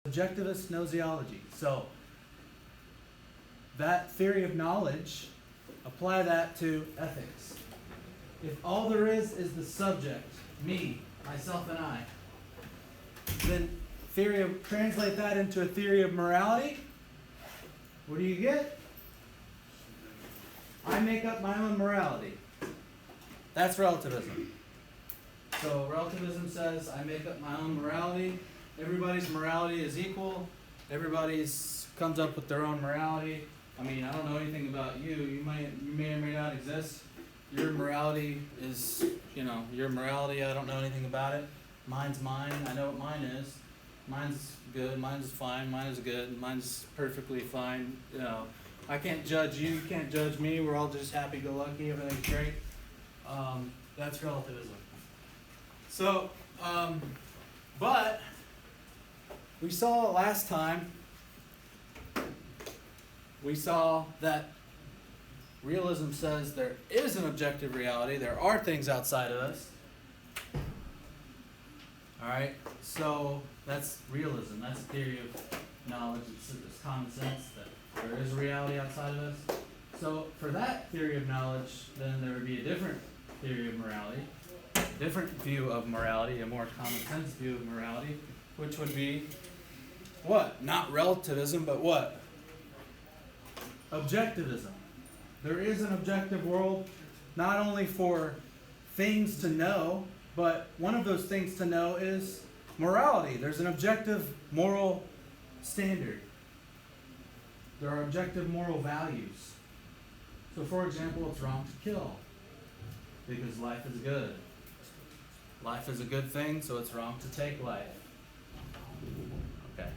Objectivist Gnoseology. So that theory of knowledge, apply that to ethics. If all there is the subject, me, myself, and I, then translate that into a theory of morality. What do you get? I make up my own morality. That's relativism. So relativism says I make up my own morality. Everybody's morality is equal. Everybody's comes up with their own morality. I mean, I don't know anything about you. You may or may not exist. Your morality is, your morality. I don't know anything about it. Mine's mine. I know what mine is. Mine's good. Mine's fine. Mine is good. Mine's perfectly fine. I can't judge you. You can't judge me. We're all just happy-go-lucky. Everything's great. That's relativism. So, but we saw last time, we saw that realism says there is an objective reality. There are things outside of us. All right? So that's realism. That's a theory of knowledge. It's common sense that there is a reality outside of us. So for that theory of knowledge, then there would be a different theory of morality, a different view of morality, a more common sense view of morality, which would be what? Not relativism, but what? Objectivism. There is an objective world, not only for things to know, but one of those things to know is morality. There's an objective moral standard. There are objective moral values. So, for example, it's wrong to kill because life is good. Life is a good thing, so it's wrong to take life. Okay.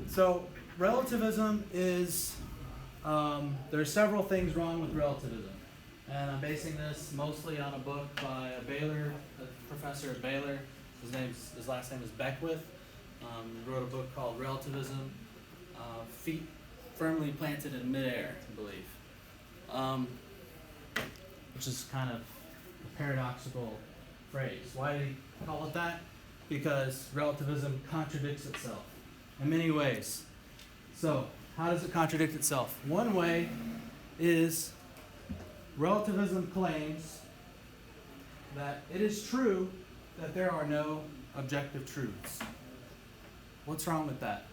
So relativism is, there are several things wrong with relativism. And I'm basing this mostly on a book by a professor at Baylor. His last name is Beckwith. He wrote a book called Relativism, Feet Firmly Planted in Midair, I believe. Which is kind of a paradoxical phrase. Why did he call it that? Because relativism contradicts itself in many ways. So, how does it contradict itself? One way is relativism claims that it is true that there are no objective truths. What's wrong with that?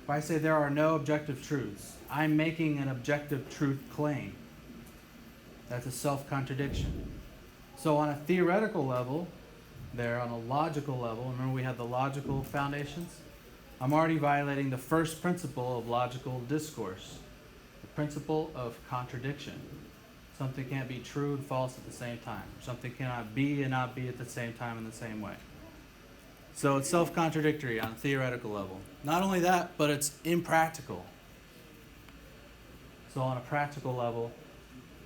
If I say there are no objective truths, I'm making an objective truth claim. That's a self-contradiction. So on a theoretical level, on a logical level, remember we had the logical foundations? I'm already violating the first principle of logical discourse, the principle of contradiction. Something can't be true and false at the same time. Something cannot be and not be at the same time in the same way. So it's self-contradictory on a theoretical level. Not only that, but it's impractical. So on a practical level,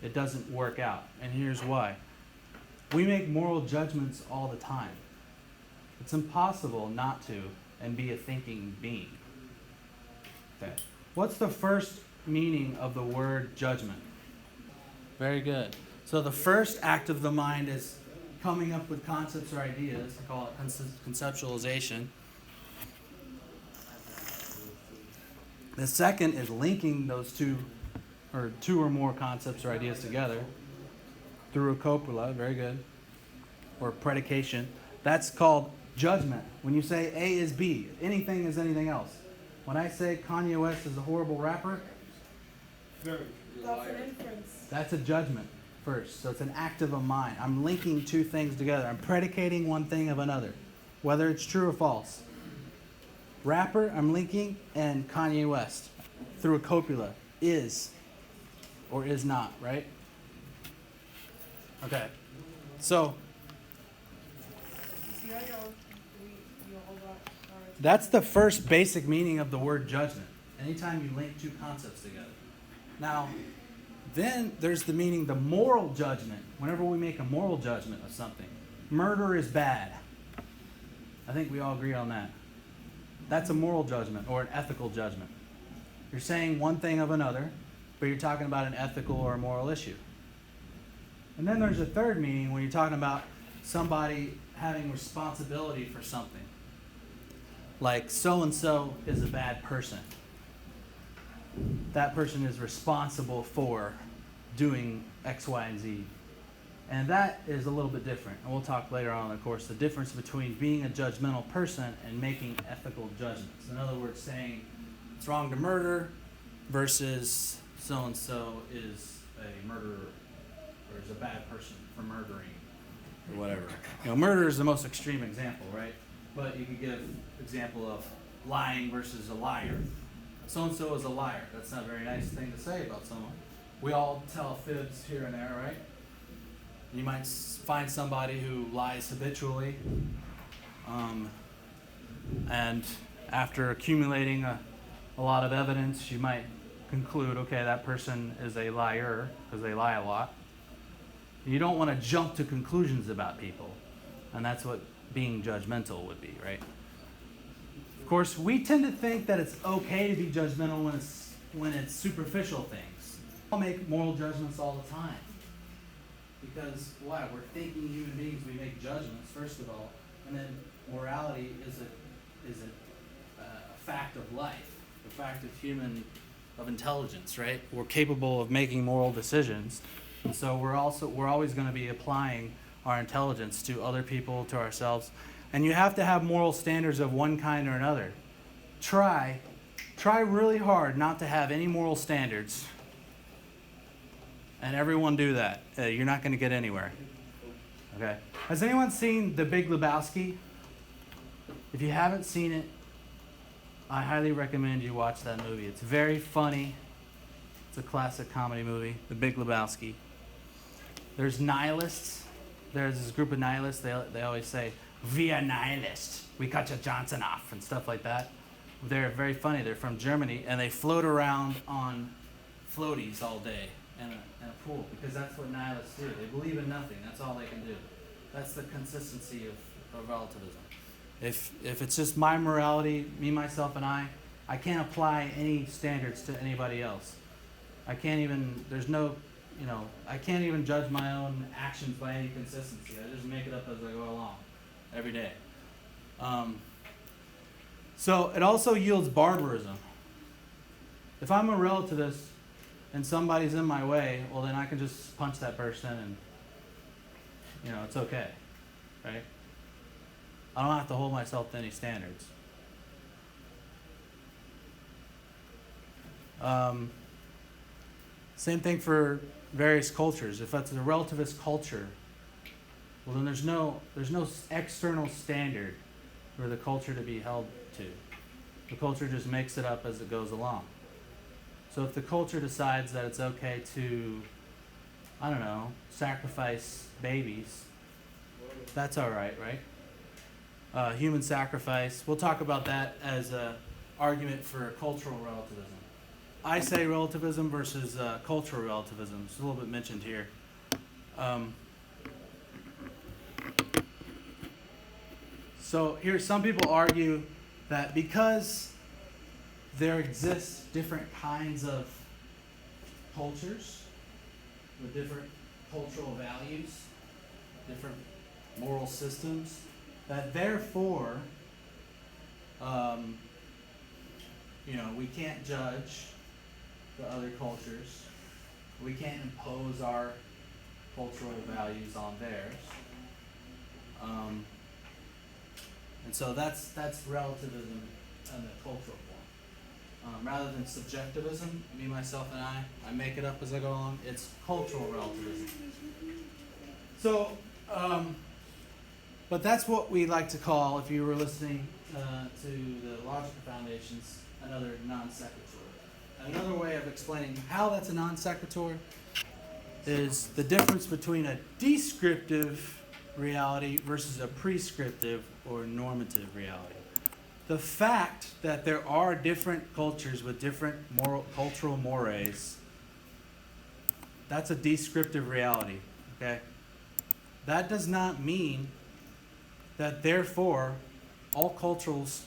it doesn't work out. And here's why. We make moral judgments all the time. It's impossible not to and be a thinking being. Okay. What's the first meaning of the word judgment? Very good. So the first act of the mind is coming up with concepts or ideas. I call it conceptualization. The second is linking those two or more concepts or ideas together through a copula. Very good. Or predication. That's called judgment. When you say A is B, anything is anything else. When I say Kanye West is a horrible rapper, That's an inference. that's a judgment first. So it's an act of a mind. I'm linking two things together. I'm predicating one thing of another, whether it's true or false. Rapper, I'm linking, and Kanye West through a copula. Is or is not, right? Okay. So See how you hold on. that's the first basic meaning of the word judgment. Anytime you link two concepts together. Now, then there's the meaning, the moral judgment. Whenever we make a moral judgment of something. Murder is bad. I think we all agree on that. That's a moral judgment or an ethical judgment. You're saying one thing of another, but you're talking about an ethical or a moral issue. And then there's a third meaning when you're talking about somebody having responsibility for something. Like, so-and-so is a bad person. That person is responsible for doing X, Y, and Z. And that is a little bit different. And we'll talk later on in the course, the difference between being a judgmental person and making ethical judgments. In other words, saying it's wrong to murder versus so-and-so is a murderer or is a bad person for murdering or whatever. Murder is the most extreme example, right? But you could give example of lying versus a liar. So-and-so is a liar. That's not a very nice thing to say about someone. We all tell fibs here and there, right? You might find somebody who lies habitually, and after accumulating a lot of evidence, you might conclude, okay, that person is a liar because they lie a lot. You don't want to jump to conclusions about people, and that's what being judgmental would be, right? Of course, we tend to think that it's okay to be judgmental when it's superficial things. I'll make moral judgments all the time. Because why? We're thinking human beings, we make judgments, first of all, and then morality is a fact of life, a fact of intelligence, right? We're capable of making moral decisions, and so we're always going to be applying our intelligence to other people, to ourselves, and you have to have moral standards of one kind or another. Try really hard not to have any moral standards. And everyone do that. You're not going to get anywhere. Okay. Has anyone seen The Big Lebowski? If you haven't seen it, I highly recommend you watch that movie. It's very funny. It's a classic comedy movie, The Big Lebowski. There's nihilists. There's this group of nihilists. They always say, "We are nihilists. We cut your Johnson off," and stuff like that. They're very funny. They're from Germany, and they float around on floaties all day. In a pool, because that's what nihilists do. They believe in nothing. That's all they can do. That's the consistency of relativism. If it's just my morality, me, myself, and I can't apply any standards to anybody else. I can't even, I can't even judge my own actions by any consistency. I just make it up as I go along every day. So it also yields barbarism. If I'm a relativist, and somebody's in my way, well, then I can just punch that person and, it's okay, right? I don't have to hold myself to any standards. Same thing for various cultures. If it's a relativist culture, well, then there's no external standard for the culture to be held to. The culture just makes it up as it goes along. So if the culture decides that it's okay to, sacrifice babies, that's all right, right? Human sacrifice, we'll talk about that as an argument for cultural relativism. I say relativism versus cultural relativism. It's a little bit mentioned here. So here, some people argue that because there exists different kinds of cultures with different cultural values, different moral systems, that therefore, we can't judge the other cultures. We can't impose our cultural values on theirs. And so that's relativism in the cultural form. Rather than subjectivism, me, myself, and I make it up as I go along, it's cultural relativism. So, but that's what we like to call, if you were listening to the logical foundations, another non sequitur. Another way of explaining how that's a non sequitur is the difference between a descriptive reality versus a prescriptive or normative reality. The fact that there are different cultures with different cultural mores, that's a descriptive reality, okay? That does not mean that therefore all cultures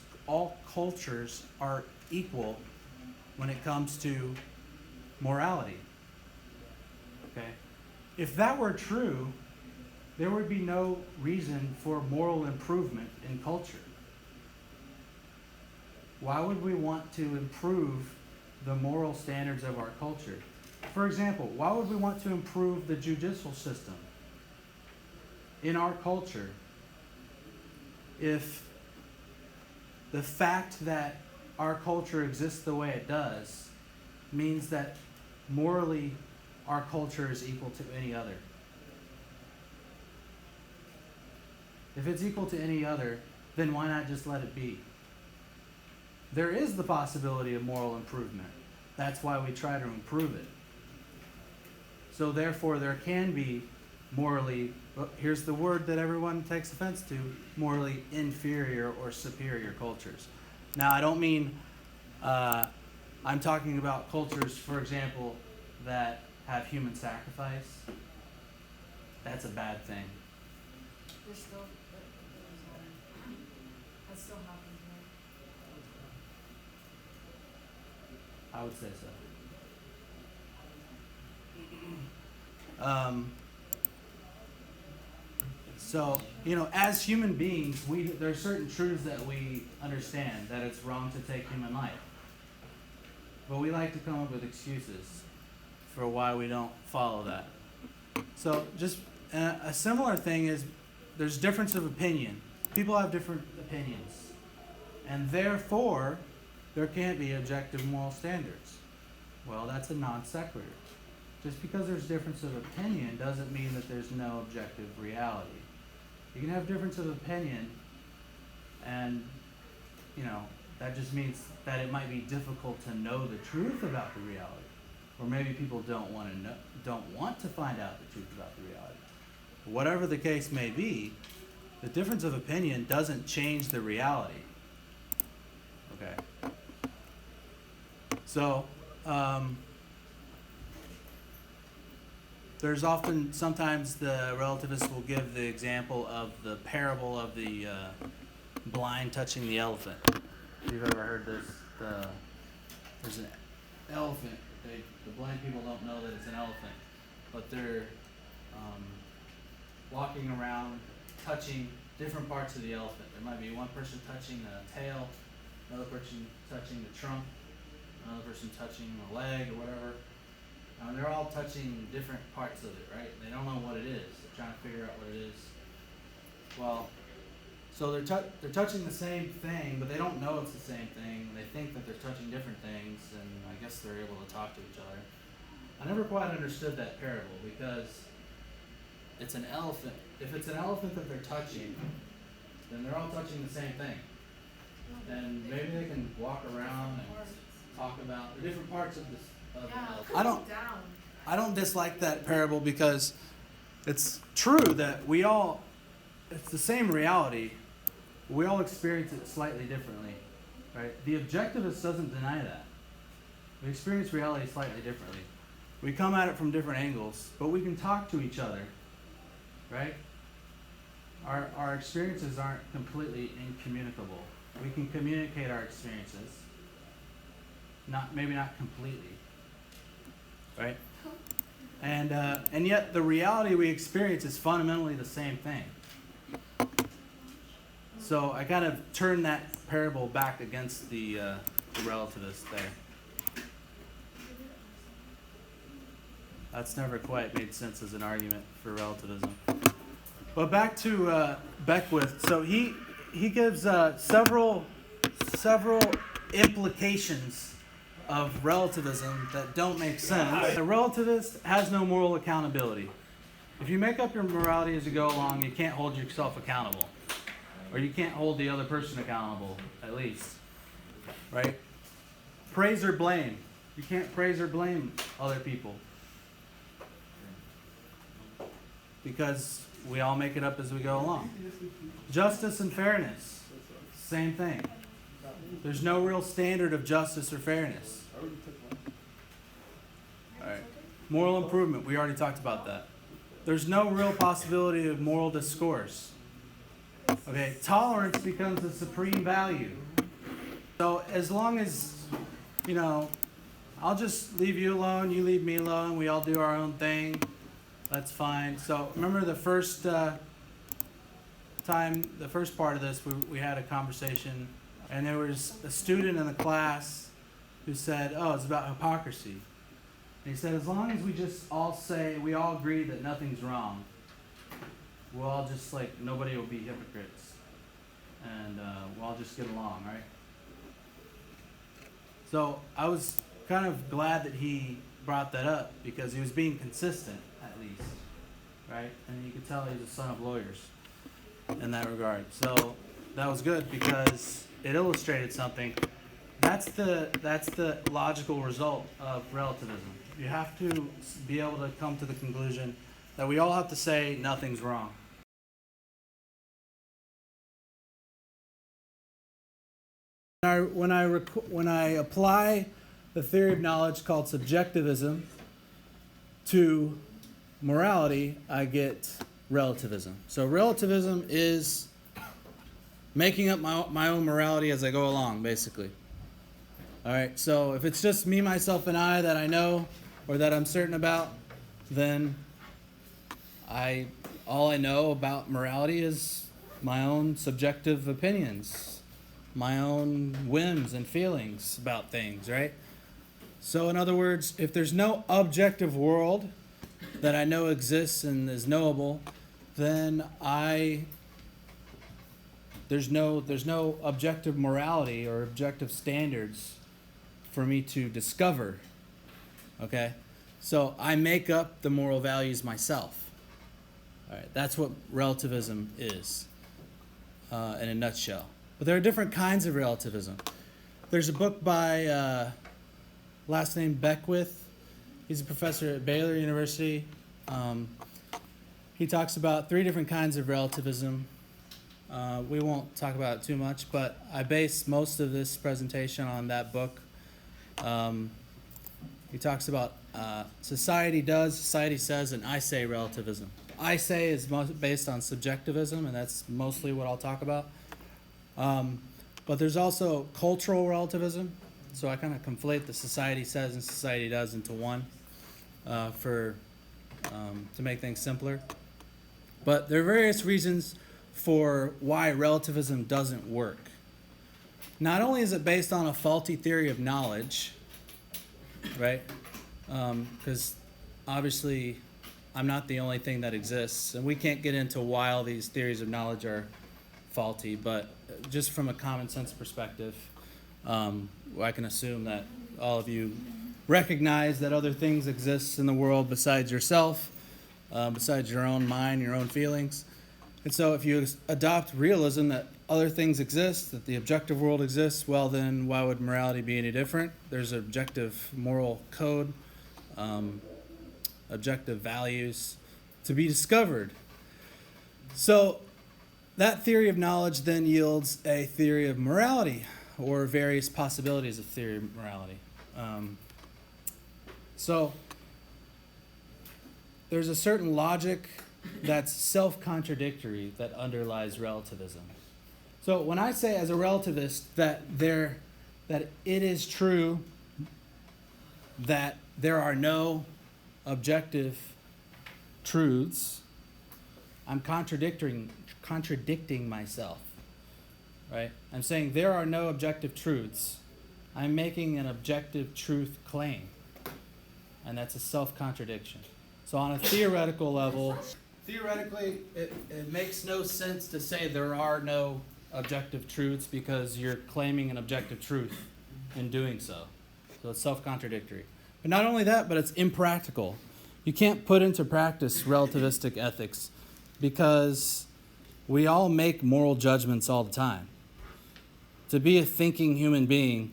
are equal when it comes to morality, okay? If that were true, there would be no reason for moral improvement in culture. Why would we want to improve the moral standards of our culture? For example, why would we want to improve the judicial system in our culture if the fact that our culture exists the way it does means that morally our culture is equal to any other? If it's equal to any other, then why not just let it be? There is the possibility of moral improvement. That's why we try to improve it. So therefore, there can be morally, here's the word that everyone takes offense to, morally inferior or superior cultures. Now, I don't mean, I'm talking about cultures, for example, that have human sacrifice. That's a bad thing. There's still, that still happens, right? I would say so. So, as human beings, there are certain truths that we understand, that it's wrong to take human life. But we like to come up with excuses for why we don't follow that. So, just a similar thing is there's difference of opinion. People have different opinions. And therefore, there can't be objective moral standards. Well, that's a non sequitur. Just because there's difference of opinion doesn't mean that there's no objective reality. You can have difference of opinion, and that just means that it might be difficult to know the truth about the reality, or maybe people don't want to find out the truth about the reality. Whatever the case may be, the difference of opinion doesn't change the reality. Okay. So, there's sometimes the relativists will give the example of the parable of the blind touching the elephant. If you've ever heard this, there's an elephant. The blind people don't know that it's an elephant, but they're walking around touching different parts of the elephant. There might be one person touching the tail, another person touching the trunk, another person touching the leg or whatever. They're all touching different parts of it, right? They don't know what it is. They're trying to figure out what it is. Well, so they're touching the same thing, but they don't know it's the same thing. They think that they're touching different things, and I guess they're able to talk to each other. I never quite understood that parable because it's an elephant. If it's an elephant that they're touching, then they're all touching the same thing. And maybe they can walk around and talk about the different parts of this. I don't dislike that parable because it's true that it's the same reality. We all experience it slightly differently, right? The objectivist doesn't deny that. We experience reality slightly differently. We come at it from different angles, but we can talk to each other, right? Our experiences aren't completely incommunicable. We can communicate our experiences, maybe not completely. Right? And yet the reality we experience is fundamentally the same thing. So I kind of turn that parable back against the relativist there. That's never quite made sense as an argument for relativism. But back to Beckwith. So he gives several implications of relativism that don't make sense. A relativist has no moral accountability. If you make up your morality as you go along, you can't hold yourself accountable. Or you can't hold the other person accountable, at least. Right? Praise or blame. You can't praise or blame other people. Because we all make it up as we go along. Justice and fairness. Same thing. There's no real standard of justice or fairness. All right. Moral improvement. We already talked about that. There's no real possibility of moral discourse. Okay. Tolerance becomes a supreme value. So as long as, I'll just leave you alone, you leave me alone, we all do our own thing. That's fine. So remember the first the first part of this, we had a conversation, and there was a student in the class who said, "Oh, it's about hypocrisy." And he said, as long as we just we all agree that nothing's wrong, we'll all just nobody will be hypocrites, and we'll all just get along, right? So I was kind of glad that he brought that up because he was being consistent, at least, right? And you could tell he was a son of lawyers in that regard. So that was good because it illustrated something. That's the logical result of relativism. You have to be able to come to the conclusion that we all have to say nothing's wrong. When I apply the theory of knowledge called subjectivism to morality, I get relativism. So relativism is making up my own morality as I go along, basically. All right, so if it's just me, myself, and I that I know or that I'm certain about, then all I know about morality is my own subjective opinions, my own whims and feelings about things, right? So in other words, if there's no objective world that I know exists and is knowable, then there's no objective morality or objective standards for me to discover. Okay? So I make up the moral values myself. All right, that's what relativism is in a nutshell. But there are different kinds of relativism. There's a book by last name Beckwith. He's a professor at Baylor University. He talks about 3 different kinds of relativism. We won't talk about it too much, but I base most of this presentation on that book. He talks about society does, society says, and I say relativism. I say is based on subjectivism, and that's mostly what I'll talk about. But there's also cultural relativism. So I kind of conflate the society says and society does into one to make things simpler. But there are various reasons for why relativism doesn't work. Not only is it based on a faulty theory of knowledge, right? Because obviously I'm not the only thing that exists, and we can't get into why all these theories of knowledge are faulty, but just from a common sense perspective, I can assume that all of you recognize that other things exist in the world besides yourself, besides your own mind, your own feelings. And so if you adopt realism that other things exist, that the objective world exists, well then why would morality be any different? There's an objective moral code, objective values to be discovered. So that theory of knowledge then yields a theory of morality, or various possibilities of theory of morality. So there's a certain logic that's self-contradictory that underlies relativism. So when I say as a relativist that it is true that there are no objective truths, I'm contradicting myself, right? I'm saying there are no objective truths. I'm making an objective truth claim, and that's a self-contradiction. So on a theoretical level, theoretically, it makes no sense to say there are no objective truths because you're claiming an objective truth in doing so. So it's self-contradictory. But not only that, but it's impractical. You can't put into practice relativistic ethics because we all make moral judgments all the time. To be a thinking human being,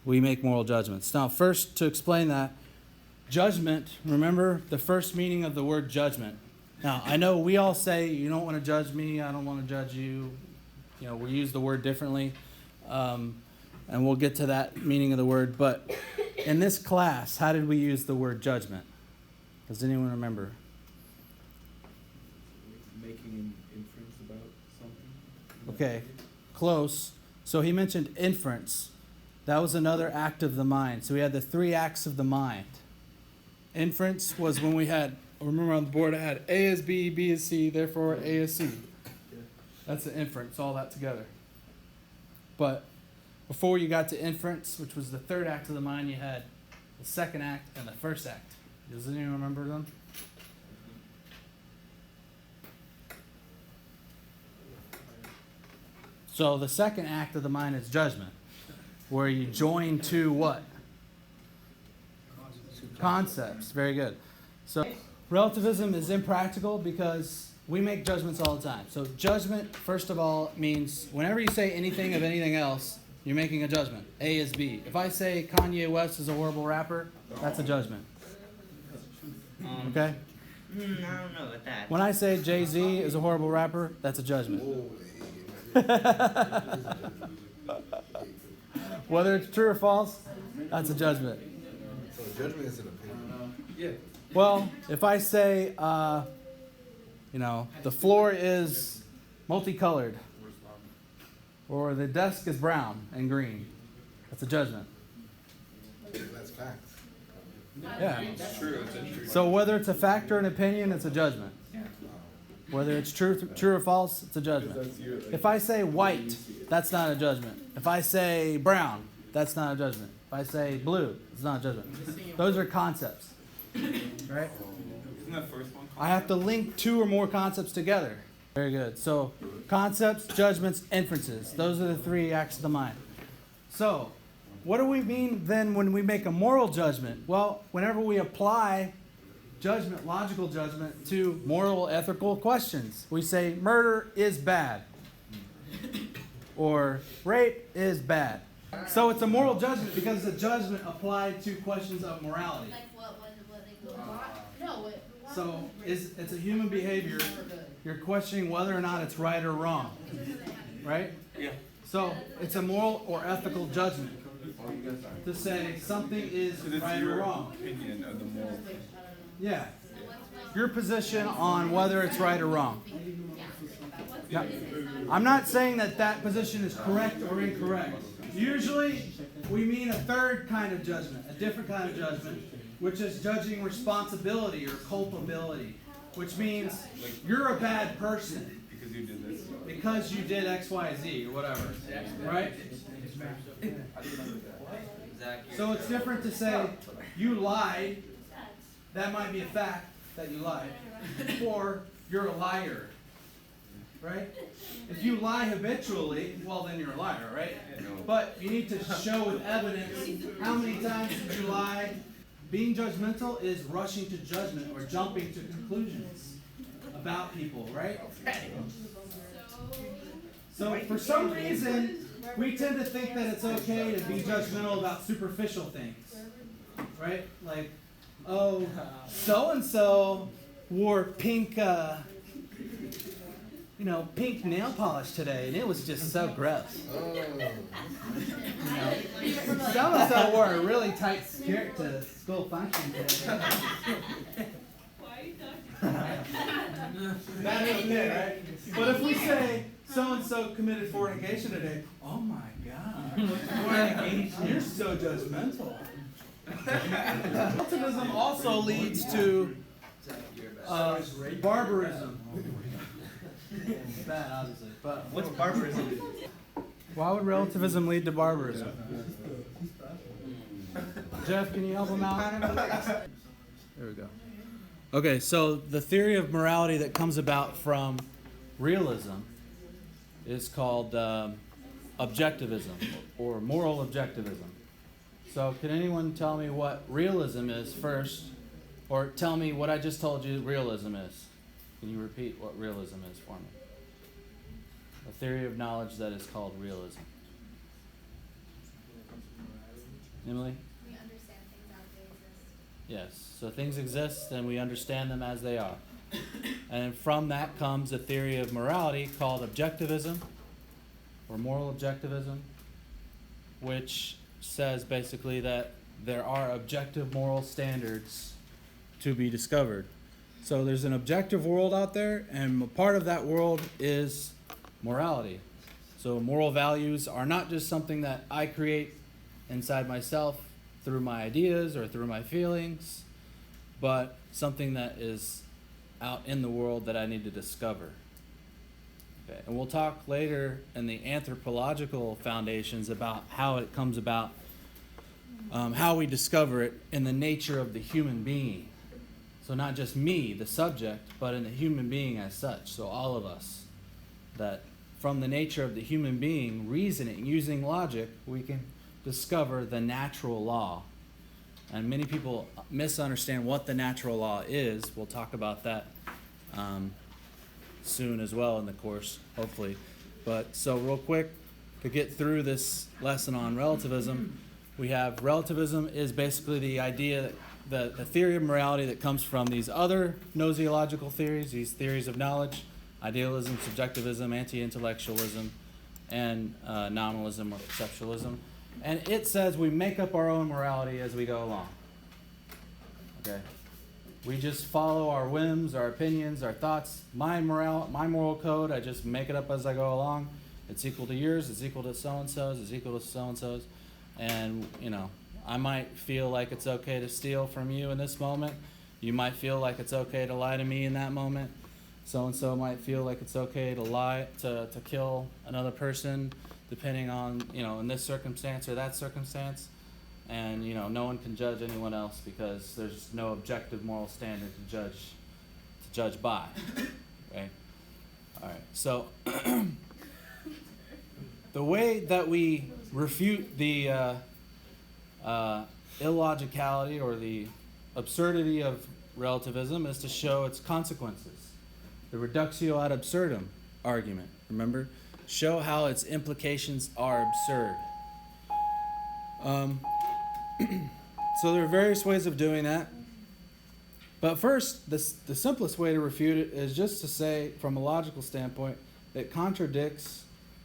we make moral judgments. Now, first, to explain that, judgment, remember the first meaning of the word judgment. Now, I know we all say, you don't want to judge me, I don't want to judge you. You know, we use the word differently, and we'll get to that meaning of the word. But in this class, how did we use the word judgment? Does anyone remember? Making an inference about something. Okay, close. So he mentioned inference. That was another act of the mind. So we had the 3 acts of the mind. Inference was when we had remember on the board I had A is B, B is C, therefore A is C. That's an inference, all that together. But before you got to inference, which was the third act of the mind, you had the second act and the first act. Does anyone remember them? So the second act of the mind is judgment, where you join two what? Concepts. Very good. So relativism is impractical because we make judgments all the time. So judgment, first of all, means whenever you say anything of anything else, you're making a judgment. A is B. If I say Kanye West is a horrible rapper, that's a judgment. Okay? I don't know about that. When I say Jay-Z is a horrible rapper, that's a judgment. Whether it's true or false, that's a judgment. So judgment is an opinion. Yeah. Well, if I say, the floor is multicolored, or the desk is brown and green, that's a judgment. That's facts. Yeah. It's true. It's a true. So whether it's a fact or an opinion, it's a judgment. Whether it's true or false, it's a judgment. If I say white, that's not a judgment. If I say brown, that's not a judgment. If I say blue, it's not a judgment. Those are concepts. Right? Isn't that first one? I have to link two or more concepts together. Very good. So concepts, judgments, inferences. Those are the three acts of the mind. So what do we mean then when we make a moral judgment? Well, whenever we apply judgment, logical judgment, to moral, ethical questions, we say murder is bad or rape is bad. So it's a moral judgment because it's a judgment applied to questions of morality. So it's a human behavior. You're questioning whether or not it's right or wrong, right? Yeah. So it's a moral or ethical judgment to say something is right or wrong. Opinion of the moral. Yeah. Your position on whether it's right or wrong. Now, I'm not saying that that position is correct or incorrect. Usually, we mean a third kind of judgment, a different kind of judgment, which is judging responsibility or culpability, which means you're a bad person Because you did this. because you did X, Y, Z, or whatever, right? So it's different to say you lied. That might be a fact that you lied, or you're a liar, right? If you lie habitually, well, then you're a liar, right? But you need to show with evidence how many times did you lie. Being judgmental is rushing to judgment or jumping to conclusions about people, right? So for some reason, we tend to think that it's okay to be judgmental about superficial things, right? Like, oh, so-and-so wore pink, pink nail polish today, and it was just so gross. So-and-so wore a really tight skirt to school function today. That isn't it, right? But if we say, so-and-so committed fornication today, oh my God, fornication, you're so judgmental. Relativism also leads to barbarism. It's bad, obviously. But What's barbarism? why would relativism lead to barbarism? Jeff, can you help him out? There we go. Okay, so the theory of morality that comes about from realism is called objectivism or moral objectivism. So can anyone tell me what realism is first, or tell me what I just told you realism is? Can you repeat what realism is for me? A theory of knowledge that is called realism. Emily? We understand things as they exist. Yes. So things exist and we understand them as they are. And from that comes a theory of morality called objectivism or moral objectivism, which says basically that there are objective moral standards to be discovered. So there's an objective world out there, and a part of that world is morality. So moral values are not just something that I create inside myself through my ideas or through my feelings, but something that is out in the world that I need to discover. Okay. And we'll talk later in the anthropological foundations about how it comes about, how we discover it in the nature of the human being. So not just me, the subject, but in the human being as such. So all of us, that from the nature of the human being, reasoning, using logic, we can discover the natural law. And many people misunderstand what the natural law is. We'll talk about that soon as well in the course, hopefully. But so real quick, to get through this lesson on relativism, we have relativism is basically the idea that the theory of morality that comes from these other gnoseological theories, these theories of knowledge, idealism, subjectivism, anti-intellectualism, and nominalism or perceptualism. And it says we make up our own morality as we go along. Okay? We just follow our whims, our opinions, our thoughts. My moral code, I just make it up as I go along. It's equal to yours, it's equal to so-and-so's, it's equal to so-and-so's. And, you know, I might feel like it's okay to steal from you in this moment. You might feel like it's okay to lie to me in that moment. So-and-so might feel like it's okay to lie, to kill another person, depending on, you know, in this circumstance or that circumstance. And, you know, no one can judge anyone else because there's no objective moral standard to judge by. Okay? All right. So the way that we refute the illogicality or the absurdity of relativism is to show its consequences. The reductio ad absurdum argument, remember? Show how its implications are absurd. So there are various ways of doing that. But first, the simplest way to refute it is just to say, from a logical standpoint, it contradicts,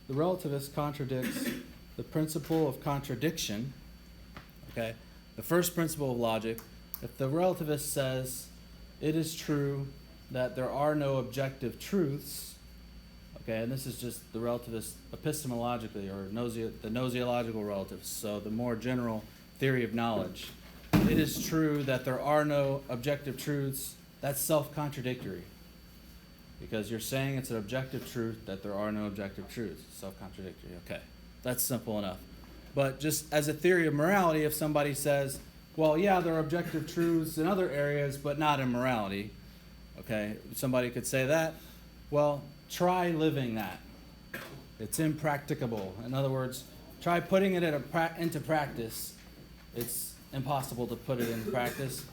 the relativist contradicts the principle of contradiction. Okay? The first principle of logic, if the relativist says it is true that there are no objective truths, okay, and this is just the relativist epistemologically, or the gnoseological relativists, so the more general theory of knowledge. It is true that there are no objective truths. That's self-contradictory, because you're saying it's an objective truth that there are no objective truths. Self-contradictory. Okay, that's simple enough. But just as a theory of morality, if somebody says, well, yeah, there are objective truths in other areas, but not in morality, okay, somebody could say that. Well, try living that. It's impracticable. In other words, try putting it into practice. It's impossible to put it into practice.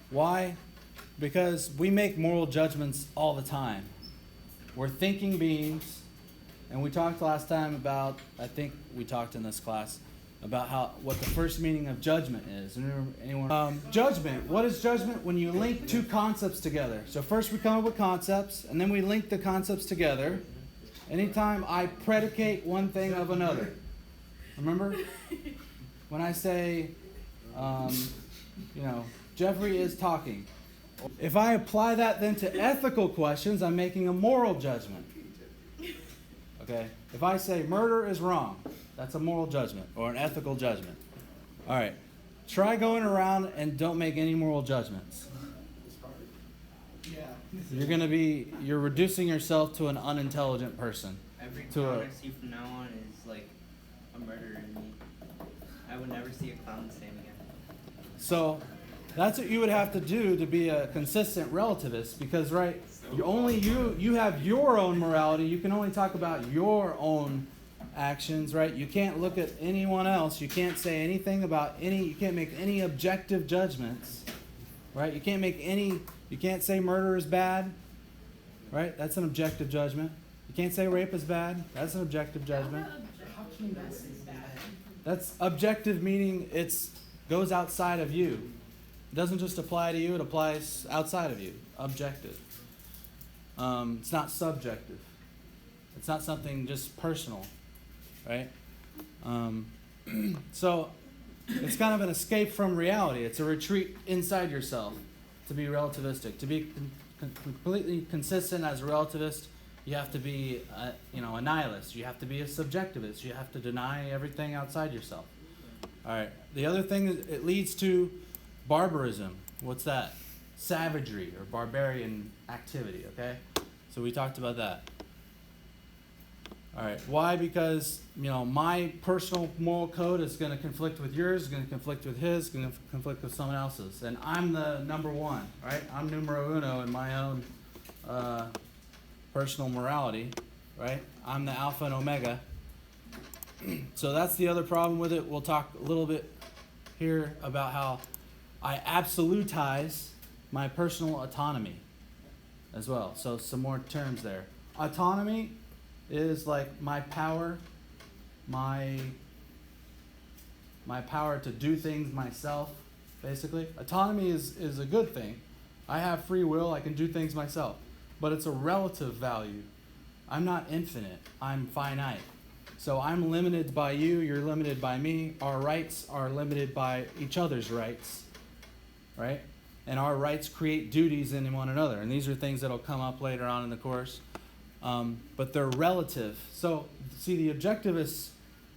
Why? Because we make moral judgments all the time. We're thinking beings, and we talked last time about, I think we talked in this class, about what the first meaning of judgment is. Anyone? Judgment. What is judgment? When you link two concepts together. So first we come up with concepts, and then we link the concepts together. Anytime I predicate one thing of another. Remember? When I say, Jeffrey is talking. If I apply that then to ethical questions, I'm making a moral judgment. Okay? If I say murder is wrong, that's a moral judgment or an ethical judgment. All right. Try going around and don't make any moral judgments. You're reducing yourself to an unintelligent person. Every clown I see from now on is like a murderer in me. I would never see a clown the same again. So that's what you would have to do to be a consistent relativist, because you have your own morality. You can only talk about your own actions, right? You can't look at anyone else. You can't say anything about you can't make any objective judgments, right? You can't say murder is bad, right? That's an objective judgment. You can't say rape is bad. That's an objective judgment. That's objective, meaning it goes outside of you. It doesn't just apply to you, it applies outside of you. Objective. It's not subjective. It's not something just personal, right? So it's kind of an escape from reality. It's a retreat inside yourself to be relativistic. To be completely consistent as a relativist, you have to be a nihilist. You have to be a subjectivist. You have to deny everything outside yourself. All right. The other thing is it leads to barbarism. What's that? savagery or barbarian activity, okay? So we talked about that. All right, why? Because, my personal moral code is going to conflict with yours, is going to conflict with his, going to conflict with someone else's. And I'm the number one, right? I'm numero uno in my own personal morality, right? I'm the alpha and omega. So that's the other problem with it. We'll talk a little bit here about how I absolutize my personal autonomy as well. So some more terms there. Autonomy is like my power, my power to do things myself, basically. Autonomy is a good thing. I have free will, I can do things myself. But it's a relative value. I'm not infinite, I'm finite. So I'm limited by you, you're limited by me. Our rights are limited by each other's rights, right? And our rights create duties in one another. And these are things that'll come up later on in the course. But they're relative. So, see, the objectivist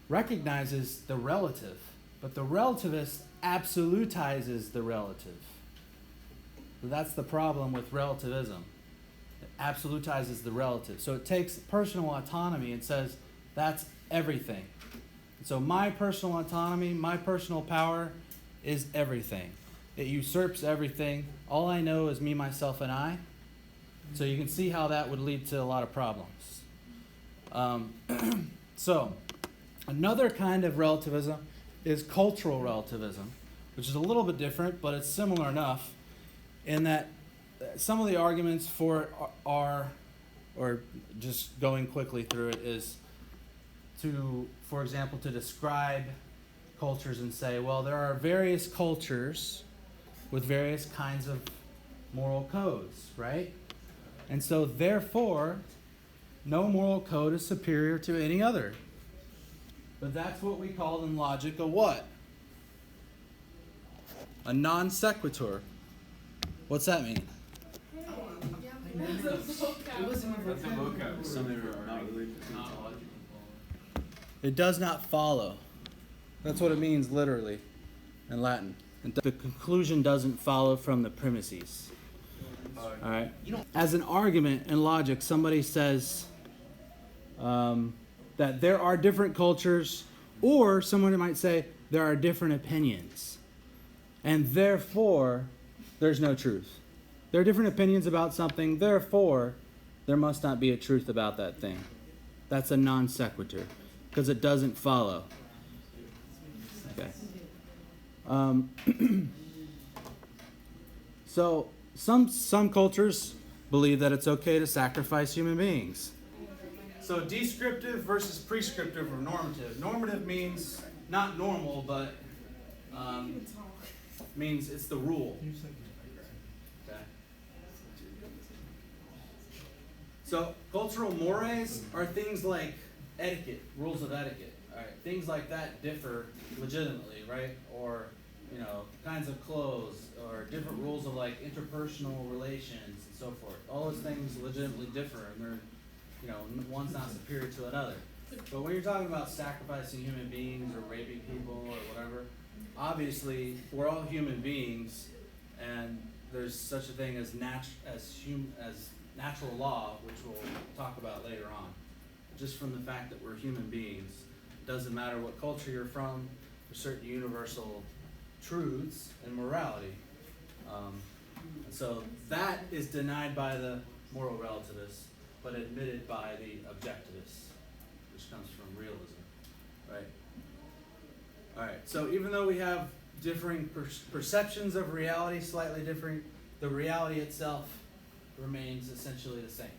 recognizes the relative, but the relativist absolutizes the relative. So that's the problem with relativism. It absolutizes the relative. So it takes personal autonomy and says, that's everything. So my personal autonomy, my personal power is everything. It usurps everything. All I know is me, myself, and I. So you can see how that would lead to a lot of problems. So another kind of relativism is cultural relativism, which is a little bit different, but it's similar enough in that some of the arguments for it are, or just going quickly through it, is to, for example, to describe cultures and say, well, there are various cultures with various kinds of moral codes, right? And so, therefore, no moral code is superior to any other. But that's what we call in logic a what? A non sequitur. What's that mean? That's a vocab. Something not related to It does not follow. That's what it means literally in Latin. And the conclusion doesn't follow from the premises. All right. As an argument in logic, somebody says that there are different cultures, or someone might say there are different opinions, and therefore there's no truth. There are different opinions about something, therefore there must not be a truth about that thing. That's a non sequitur, because it doesn't follow. Okay. So some cultures believe that it's okay to sacrifice human beings. So descriptive versus prescriptive or normative. Normative means not normal, but means it's the rule. Okay. So cultural mores are things like etiquette, rules of etiquette. All right, things like that differ legitimately, right? Or kinds of clothes, or different rules of like interpersonal relations and so forth. All those things legitimately differ, and they're, one's not superior to another. But when you're talking about sacrificing human beings or raping people or whatever, obviously we're all human beings, and there's such a thing as natural law, which we'll talk about later on. Just from the fact that we're human beings, it doesn't matter what culture you're from. There's certain universal truths and morality. So that is denied by the moral relativists, but admitted by the objectivists, which comes from realism, right? All right, so even though we have differing perceptions of reality, slightly different, the reality itself remains essentially the same,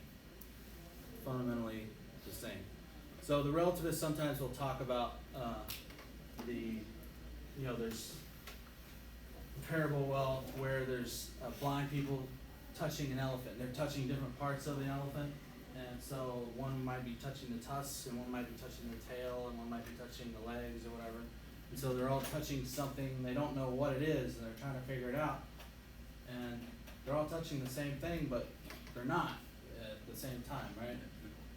fundamentally the same. So the relativists sometimes will talk about there's a parable where there's blind people touching an elephant. They're touching different parts of the elephant, and so one might be touching the tusks, and one might be touching the tail, and one might be touching the legs or whatever. And so they're all touching something, they don't know what it is, and they're trying to figure it out. And they're all touching the same thing, but they're not at the same time, right?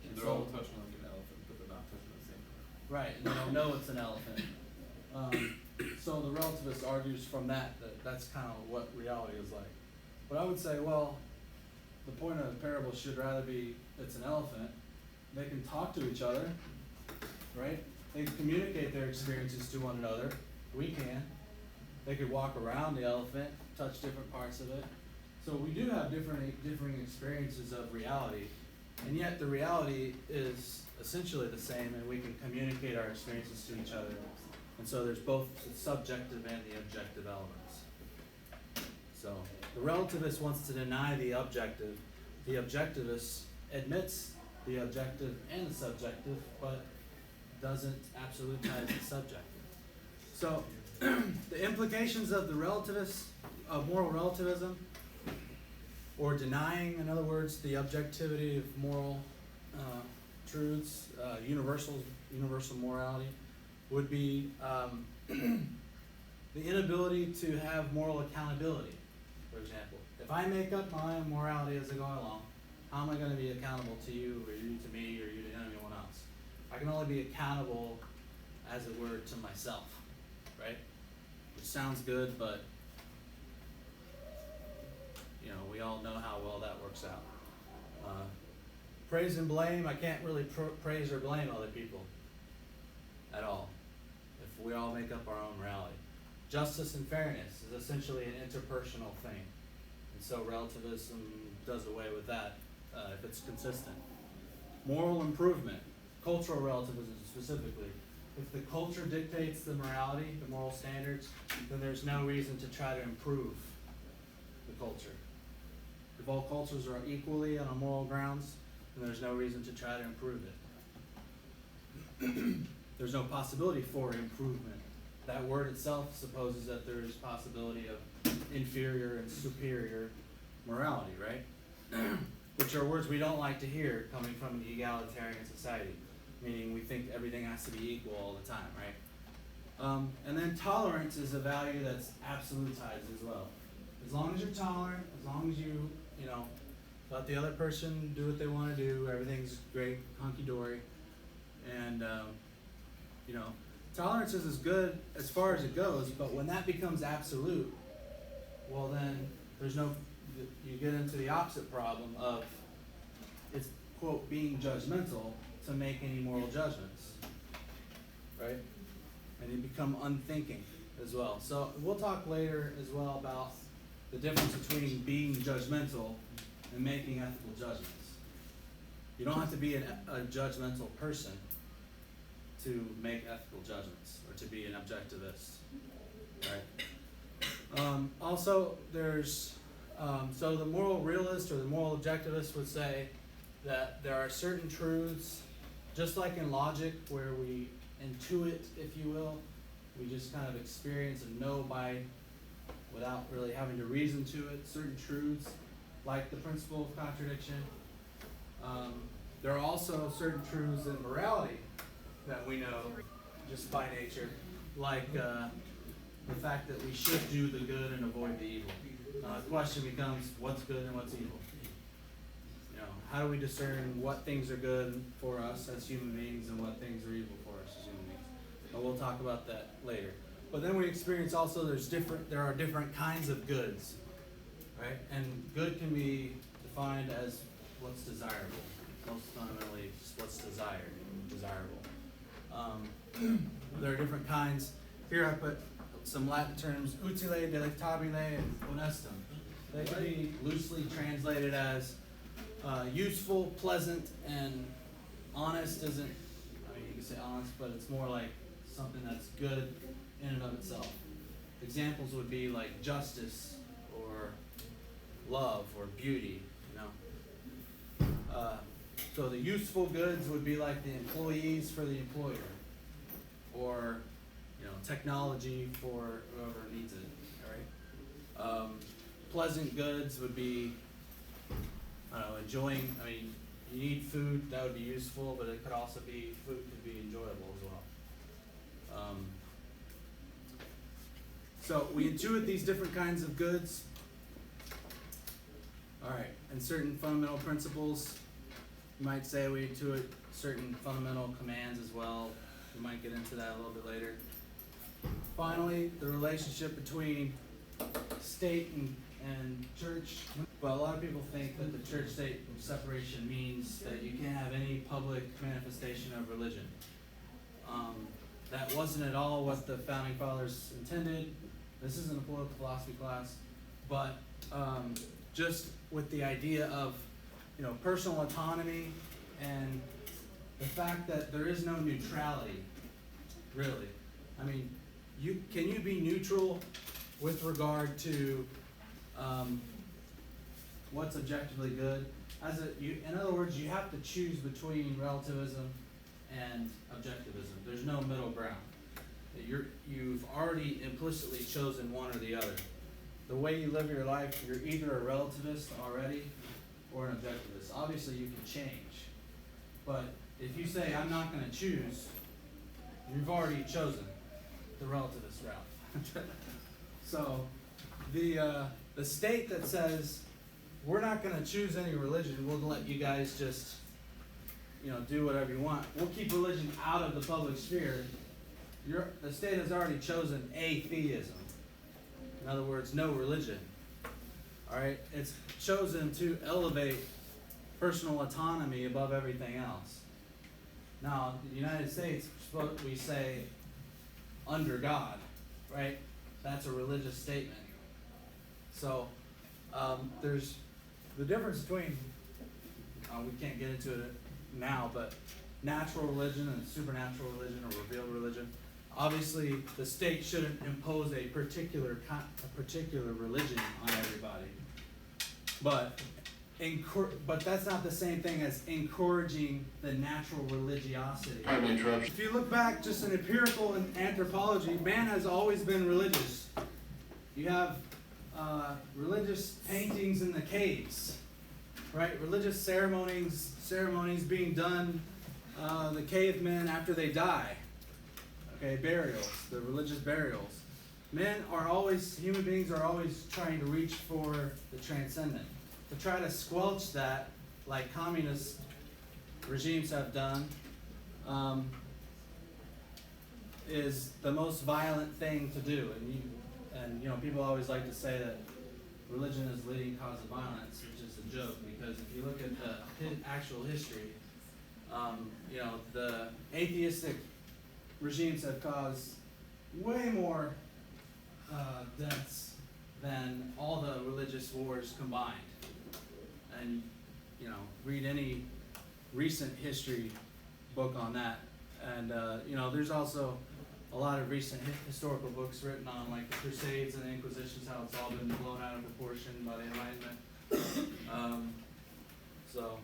And They're all touching like an elephant, but they're not touching the same thing. Right, and they don't know it's an elephant. So the relativist argues from that's kind of what reality is like. But I would say, well, the point of the parable should rather be it's an elephant. They can talk to each other, right? They can communicate their experiences to one another. We can. They could walk around the elephant, touch different parts of it. So we do have differing experiences of reality, and yet the reality is essentially the same, and we can communicate our experiences to each other. And so there's both the subjective and the objective elements. So the relativist wants to deny the objective. The objectivist admits the objective and the subjective, but doesn't absolutize the subjective. So the implications of the relativist, of moral relativism, or denying, in other words, the objectivity of moral truths, universal morality, would be the inability to have moral accountability. For example, if I make up my own morality as I go along, how am I going to be accountable to you, or you to me, or you to anyone else? I can only be accountable, as it were, to myself, right? Which sounds good, but we all know how well that works out. Praise and blame, I can't really praise or blame other people at all if we all make up our own morality. Justice and fairness is essentially an interpersonal thing, and so relativism does away with that if it's consistent. Moral improvement, cultural relativism specifically. If the culture dictates the morality, the moral standards, then there's no reason to try to improve the culture. If all cultures are equally on moral grounds, then there's no reason to try to improve it. There's no possibility for improvement. That word itself supposes that there is possibility of inferior and superior morality, right? Which are words we don't like to hear coming from an egalitarian society, meaning we think everything has to be equal all the time, right? And then tolerance is a value that's absolutized as well. As long as you're tolerant, as long as you let the other person do what they want to do, everything's great, hunky-dory. And, tolerance is as good as far as it goes, but when that becomes absolute, well then, you get into the opposite problem of it's, quote, being judgmental to make any moral judgments, right? And you become unthinking as well. So we'll talk later as well about the difference between being judgmental and making ethical judgments. You don't have to be a judgmental person to make ethical judgments or to be an objectivist, right? Also, there's so the moral realist or the moral objectivist would say that there are certain truths, just like in logic, where we intuit, if you will, we just kind of experience and know without really having to reason to it, certain truths, like the principle of contradiction. There are also certain truths in morality that we know just by nature, like the fact that we should do the good and avoid the evil. The question becomes, what's good and what's evil? How do we discern what things are good for us as human beings and what things are evil for us as human beings? But we'll talk about that later. But then we experience also there are different kinds of goods, right? And good can be defined as what's desirable, most fundamentally just what's desirable. There are different kinds. Here I put some Latin terms, utile, delectabile, and honestum. They can be loosely translated as useful, pleasant, and honest isn't, you can say honest, but it's more like something that's good in and of itself. Examples would be like justice or love or beauty, So the useful goods would be like the employees for the employer, or technology for whoever needs it. All right. Pleasant goods would be enjoying. You need food, that would be useful, but it could also be food could be enjoyable as well. So we intuit these different kinds of goods. All right, and certain fundamental principles. You might say we intuit certain fundamental commands as well. We might get into that a little bit later. Finally, the relationship between state and church, but a lot of people think that the church-state separation means that you can't have any public manifestation of religion. That wasn't at all what the founding fathers intended. This isn't a political philosophy class, but just with the idea of, you know, personal autonomy and the fact that there is no neutrality, really. I mean, can you be neutral with regard to what's objectively good? In other words, you have to choose between relativism and objectivism. There's no middle ground. You've already implicitly chosen one or the other. The way you live your life, you're either a relativist already or an objectivist. Obviously, you can change, but if you say I'm not going to choose, you've already chosen the relativist route. So, the state that says we're not going to choose any religion, we'll let you guys just, you know, do whatever you want. We'll keep religion out of the public sphere. The state has already chosen atheism. In other words, no religion. All right, it's chosen to elevate personal autonomy above everything else. Now, the United States, we say under God, right? That's a religious statement. So there's the difference between, we can't get into it now, but natural religion and supernatural religion or revealed religion. Obviously, the state shouldn't impose a particular religion on everybody, but that's not the same thing as encouraging the natural religiosity. If you look back just in empirical anthropology, man has always been religious. You have religious paintings in the caves, right? Religious ceremonies being done, the cavemen after they die. Okay, burials, the religious burials. Human beings are always trying to reach for the transcendent. To try to squelch that, like communist regimes have done, is the most violent thing to do. And you know, people always like to say that religion is the leading cause of violence, which is a joke, because if you look at the actual history, you know, the atheistic regimes have caused way more deaths than all the religious wars combined. And, you know, read any recent history book on that. And, you know, there's also a lot of recent historical books written on, like, the Crusades and the Inquisitions, how it's all been blown out of proportion by the Enlightenment. So,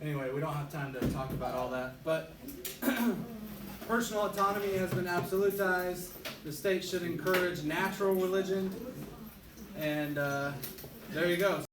anyway, we don't have time to talk about all that. But personal autonomy has been absolutized. The state should encourage natural religion. And there you go.